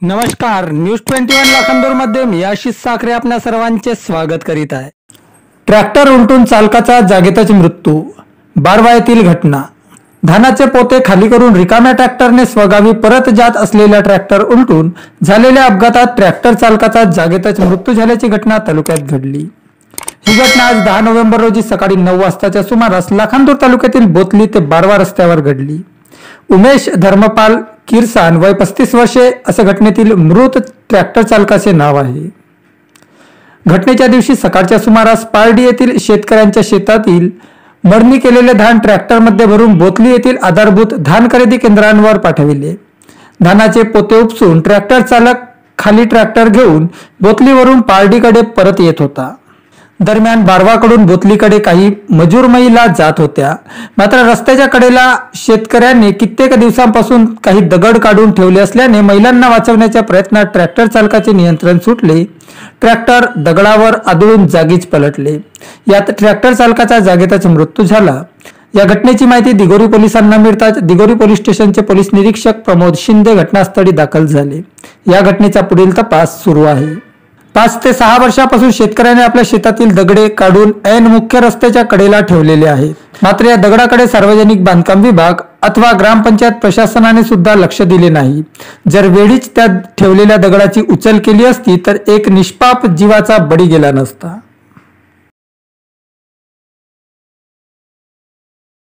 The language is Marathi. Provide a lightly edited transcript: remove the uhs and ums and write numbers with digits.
नमस्कार, न्यूज 21 लाखांदूर मध्ये मी आशिष साखरे आपल्या सर्वांचे स्वागत करीत आहे। ट्रॅक्टर उलटून चालकाचा जागेतच मृत्यू। बारवा येथील घटना। धानाचे पोते खाली करून रिकाम्या ट्रॅक्टरने स्वगावी परत जात असलेला ट्रॅक्टर उलटून झालेल्या अपघातात ट्रॅक्टर चालकाचा जागेतच मृत्यू झाल्याची घटना तालुक्यात घडली। ही घटना आज 10 नोव्हेंबर रोजी सकाळी 9 वाजताच्या सुमारास लाखांदूर तालुक्यातील बोतली ते बारवा रस्त्यावर घडली। उमेश धर्मपाल किरसान वय 35 वर्षे असे घटनेतील मृत ट्रॅक्टर चालकाचे नाव आहे। घटनेच्या दिवशी सकाळच्या सुमारास पारडी येथील शेतकऱ्यांच्या शेतातील मळणी केलेले धान ट्रॅक्टरमध्ये भरून बोतली येथील आधारभूत धान खरेदी केंद्रांवर पाठविले। धानाचे पोते उपसून ट्रॅक्टर चालक खाली ट्रॅक्टर घेऊन बोतलीवरून पारडीकडे परत येत होता। दरम्यान बारवाकडून बोतलीकडे काही मजूर महिला जात होत्या। मात्र रस्त्याच्या कडेला शेतकऱ्यांनी कित्येक दिवसांपासून काही दगड काढून ठेवले असल्याने महिलांना वाचवण्याच्या प्रयत्नात ट्रॅक्टर चालकाचे नियंत्रण सुटले। ट्रॅक्टर दगडावर आदळून जागीच पलटले। यात ट्रॅक्टर चालकाचा जागेतच मृत्यू झाला। या घटनेची माहिती दिगोरी पोलिसांना मिळताच दिगोरी पोलीस स्टेशनचे पोलीस निरीक्षक प्रमोद शिंदे घटनास्थळी दाखल झाले। या घटनेचा पुढील तपास सुरू आहे। 5 ते 6 वर्षांपासून शेतकऱ्याने आपल्या शेतातील दगडे काढून ऐन मुख्य रस्त्याच्या कडेला ठेवलेले आहेत। मात्र या दगडाकडे सार्वजनिक बांधकाम विभाग अथवा ग्रामपंचायत प्रशासनाने सुद्धा लक्ष दिले नाही। जर वेळीच त्या ठेवलेल्या दगडाची उचल केली असती तर एक निष्पाप जीवाचा बळी गेला नसता।